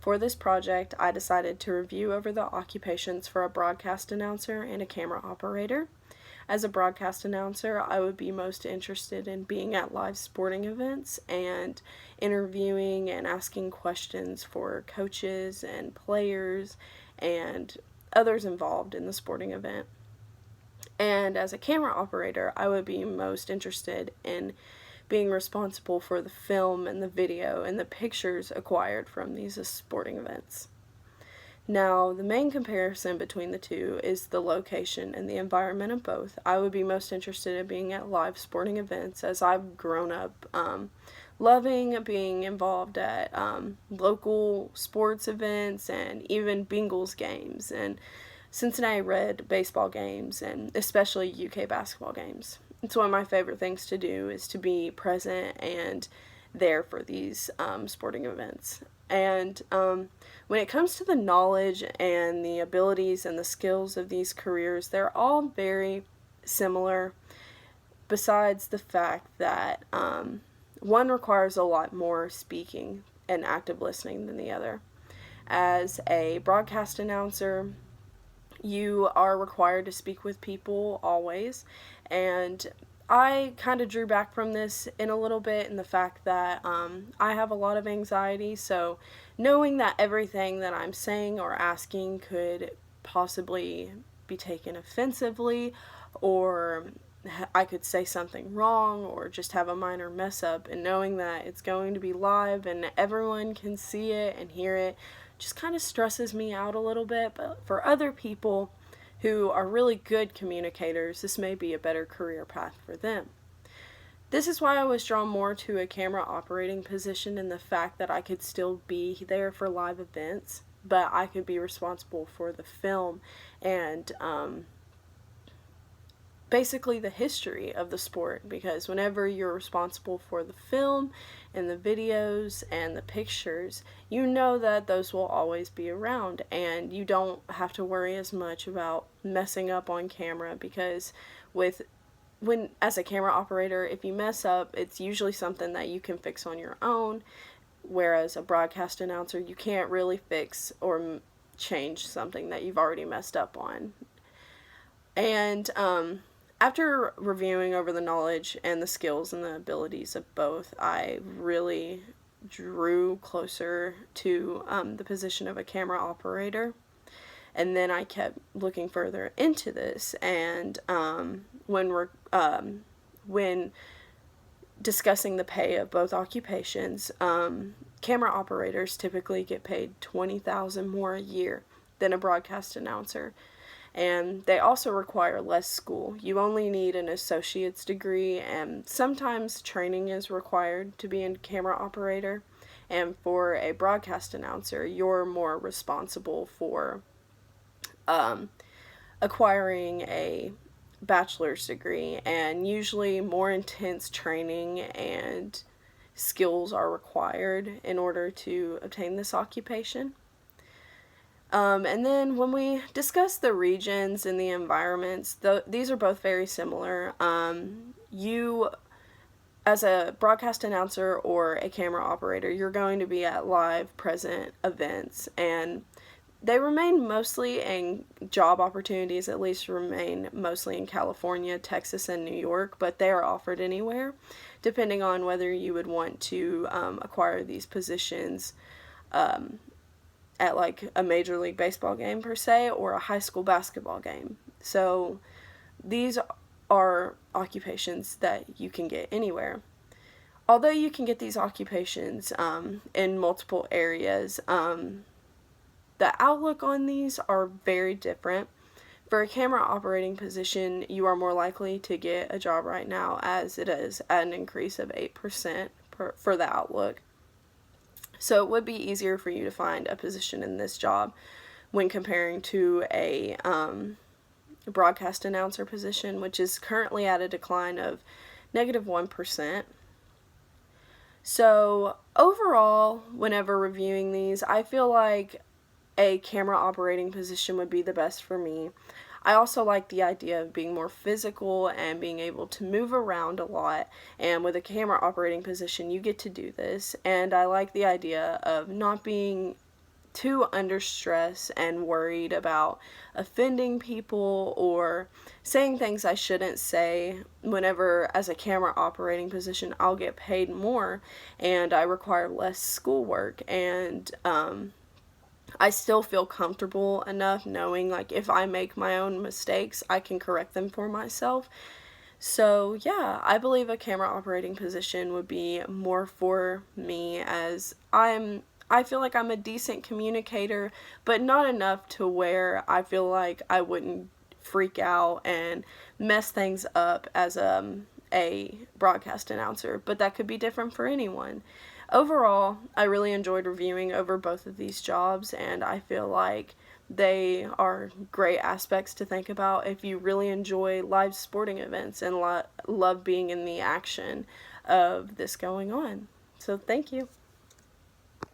For this project, I decided to review over the occupations for a broadcast announcer and a camera operator. As a broadcast announcer, I would be most interested in being at live sporting events and interviewing and asking questions for coaches and players and others involved in the sporting event. And as a camera operator, I would be most interested in being responsible for the film and the video and the pictures acquired from these sporting events. Now, the main comparison between the two is the location and the environment of both. I would be most interested in being at live sporting events, as I've grown up loving being involved at local sports events and even Bengals games and Cincinnati Red baseball games, and especially UK basketball games. It's one of my favorite things to do, is to be present and there for these sporting events. And when it comes to the knowledge and the abilities and the skills of these careers, they're all very similar, besides the fact that one requires a lot more speaking and active listening than the other. As a broadcast announcer, you are required to speak with people always, and I kind of drew back from this in a little bit in the fact that I have a lot of anxiety, so knowing that everything that I'm saying or asking could possibly be taken offensively, or I could say something wrong or just have a minor mess up, and knowing that it's going to be live and everyone can see it and hear it just kind of stresses me out a little bit. But for other people who are really good communicators, this may be a better career path for them. This is why I was drawn more to a camera operating position, in the fact that I could still be there for live events, but I could be responsible for the film and basically the history of the sport, because whenever you're responsible for the film and the videos and the pictures, you know that those will always be around, and you don't have to worry as much about messing up on camera, because as a camera operator, if you mess up, it's usually something that you can fix on your own, whereas a broadcast announcer, you can't really fix or change something that you've already messed up on. And after reviewing over the knowledge and the skills and the abilities of both, I really drew closer to the position of a camera operator. And then I kept looking further into this, and when discussing the pay of both occupations, camera operators typically get paid $20,000 more a year than a broadcast announcer. And they also require less school. You only need an associate's degree, and sometimes training is required to be a camera operator. And for a broadcast announcer, you're more responsible for acquiring a bachelor's degree, and usually more intense training and skills are required in order to obtain this occupation. And then when we discuss the regions and the environments, these are both very similar. You, as a broadcast announcer or a camera operator, you're going to be at live, present events, and they remain mostly in job opportunities, at least remain mostly in California, Texas, and New York, but they are offered anywhere, depending on whether you would want to acquire these positions at like a Major League Baseball game per se, or a high school basketball game. So these are occupations that you can get anywhere. Although you can get these occupations in multiple areas, the outlook on these are very different. For a camera operating position, you are more likely to get a job right now, as it is at an increase of 8% for the outlook. So it would be easier for you to find a position in this job when comparing to a broadcast announcer position, which is currently at a decline of -1%. So overall, whenever reviewing these, I feel like a camera operating position would be the best for me. I also like the idea of being more physical and being able to move around a lot, and with a camera operating position you get to do this, and I like the idea of not being too under stress and worried about offending people or saying things I shouldn't say. Whenever, as a camera operating position, I'll get paid more and I require less schoolwork, and I still feel comfortable enough knowing, like, if I make my own mistakes, I can correct them for myself. So, yeah, I believe a camera operating position would be more for me, as I feel like I'm a decent communicator, but not enough to where I feel like I wouldn't freak out and mess things up as a broadcast announcer, but that could be different for anyone. Overall, I really enjoyed reviewing over both of these jobs, and I feel like they are great aspects to think about if you really enjoy live sporting events and love being in the action of this going on. So, thank you.